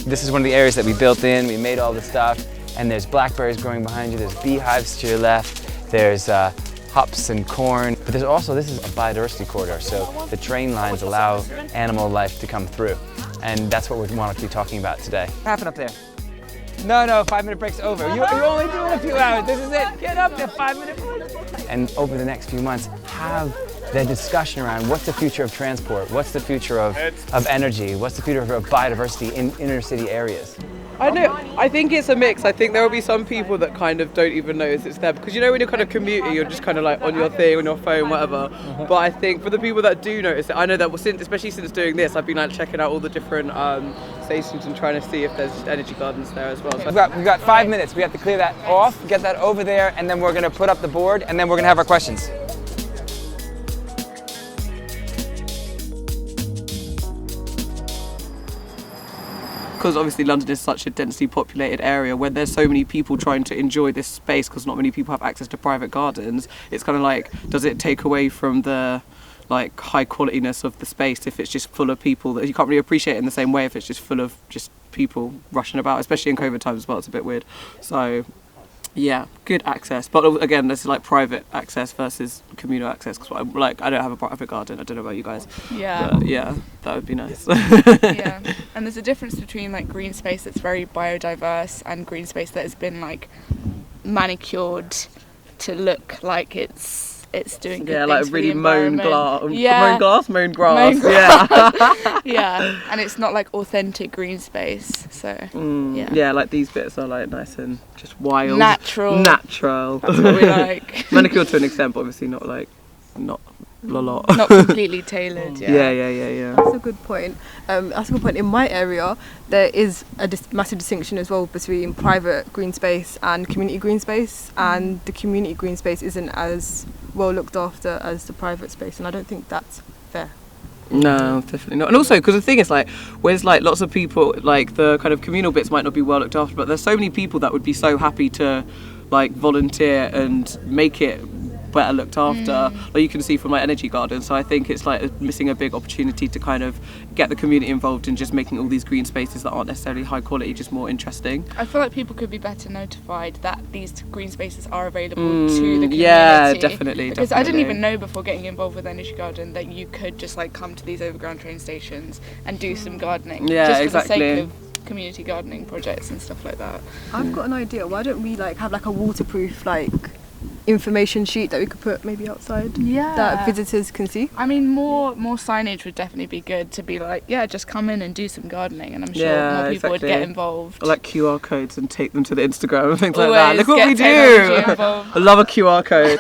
This is one of the areas that we built in. We made all the stuff, and there's blackberries growing behind you. There's beehives to your left. There's hops and corn. But there's also, this is a biodiversity corridor, so the train lines allow animal life to come through. And that's what we want to be talking about today. What happened up there? No, 5-minute break's over. You're only doing a few hours. This is it. Get up there, 5-minute break. And over the next few months, have the discussion around what's the future of transport, what's the future of energy, what's the future of biodiversity in inner city areas. I think it's a mix. I think there will be some people that kind of don't even notice it's there, because you know when you're kind of commuting, you're just kind of like on your thing, on your phone, whatever. But I think for the people that do notice it, I know that especially since doing this, I've been like checking out all the different stations and trying to see if there's energy gardens there as well. So We've got 5 minutes. We have to clear that off, get that over there, and then we're going to put up the board, and then we're going to have our questions. because obviously London is such a densely populated area where there's so many people trying to enjoy this space because not many people have access to private gardens, it's kind of like, does it take away from the like high qualityness of the space if it's just full of people that you can't really appreciate it in the same way if it's just full of just people rushing about, especially in COVID times as well? It's a bit weird. So yeah, good access, but again, this is like private access versus communal access, because I don't have a private garden. I don't know about you guys. Yeah. But yeah, that would be nice. Yeah, and there's a difference between like green space that's very biodiverse and green space that has been like manicured to look like it's doing good things like for really the mown environment. Yeah. mown grass. Yeah. Yeah, and it's not like authentic green space. So yeah, like these bits are like nice and just wild, natural. That's what we like. Manicured to an extent, but obviously not a lot. Not completely tailored. Yeah. That's a good point. In my area, there is a massive distinction as well between private green space and community green space, and the community green space isn't as well looked after as the private space, and I don't think that's fair. No, definitely not. And also, because the thing is, like, where's like lots of people, like the kind of communal bits might not be well looked after, but there's so many people that would be so happy to like volunteer and make it better looked after, like you can see from my Energy Garden. So I think it's like missing a big opportunity to kind of get the community involved in just making all these green spaces that aren't necessarily high quality just more interesting. I feel like people could be better notified that these green spaces are available to the community. Yeah, definitely. Because I didn't even know before getting involved with Energy Garden that you could just like come to these overground train stations and do some gardening. Yeah, just for exactly. the sake of community gardening projects and stuff like that. I've got an idea. Why don't we like have like a waterproof like information sheet that we could put maybe outside that visitors can see? I mean, more signage would definitely be good to be like, yeah, just come in and do some gardening, and I'm sure more people would get involved. Or like QR codes and take them to the Instagram and things Always like that. Look what we do! I love a QR code.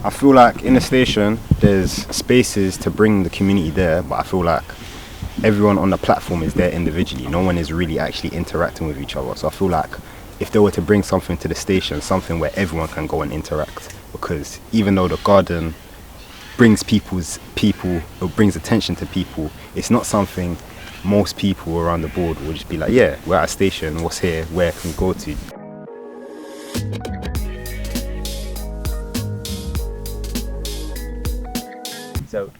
I feel like in the station there's spaces to bring the community there, but I feel like everyone on the platform is there individually. No one is really actually interacting with each other. So I feel like if they were to bring something to the station, something where everyone can go and interact, because even though the garden brings or brings attention to people, it's not something most people around the board will just be like, yeah, we're at a station, what's here, where can we go to?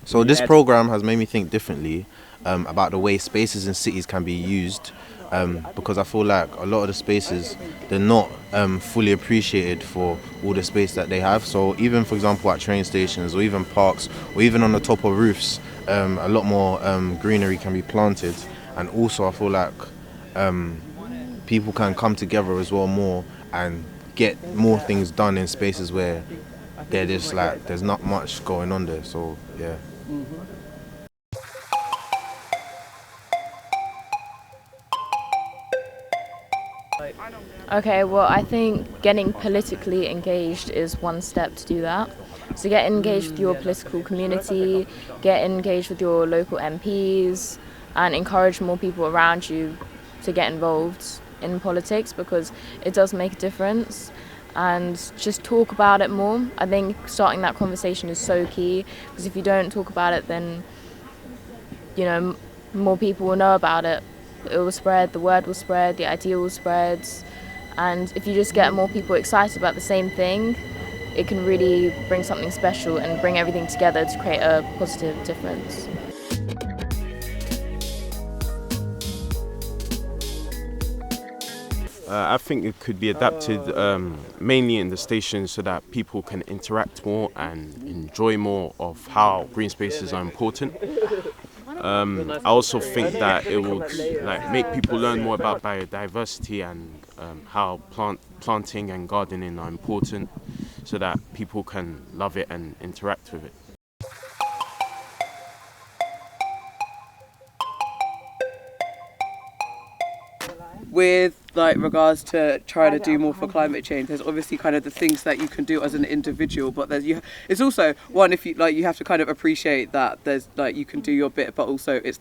So this program has made me think differently about the way spaces in cities can be used, because I feel like a lot of the spaces, they're not fully appreciated for all the space that they have. So even, for example, at train stations or even parks or even on the top of roofs, a lot more greenery can be planted. And also I feel like people can come together as well more and get more things done in spaces where they're just like, there's not much going on there. So yeah. Okay, well, I think getting politically engaged is one step to do that. So get engaged with your political community, get engaged with your local MPs, and encourage more people around you to get involved in politics, because it does make a difference. And just talk about it more. I think starting that conversation is so key, because if you don't talk about it, then, you know, more people will know about it. It will spread, the word will spread, the idea will spread. And if you just get more people excited about the same thing, it can really bring something special and bring everything together to create a positive difference. I think it could be adapted mainly in the stations so that people can interact more and enjoy more of how green spaces are important. I also think that it will make people learn more about biodiversity and how planting and gardening are important so that people can love it and interact with it. With regards to trying to do more for climate change, there's obviously kind of the things that you can do as an individual, but it's also one, if you you have to kind of appreciate that there's you can do your bit, but also it's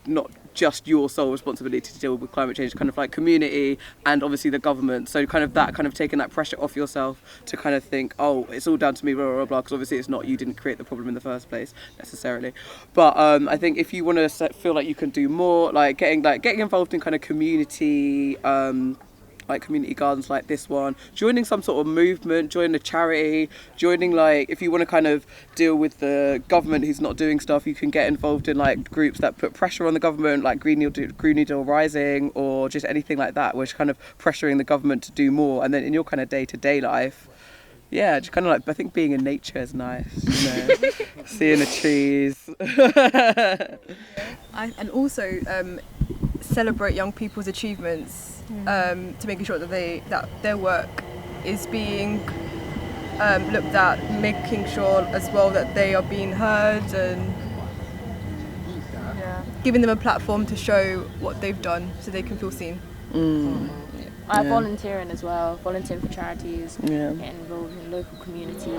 not just your sole responsibility to deal with climate change, kind of community and obviously the government. So kind of taking that pressure off yourself to kind of think, oh, it's all down to me, blah blah blah, because obviously it's not, you didn't create the problem in the first place necessarily. But I think if you want to feel like you can do more, getting involved in kind of community community gardens like this one, joining some sort of movement, joining a charity, joining if you want to kind of deal with the government who's not doing stuff, you can get involved in groups that put pressure on the government, like Green New Deal Rising, or just anything like that, which kind of pressuring the government to do more. And then in your kind of day-to-day life, yeah, just kind of I think being in nature is nice, seeing the trees. And also celebrate young people's achievements, to making sure that their work is being looked at, making sure as well that they are being heard, and giving them a platform to show what they've done so they can feel seen. Volunteering as well, volunteering for charities, getting involved in local community.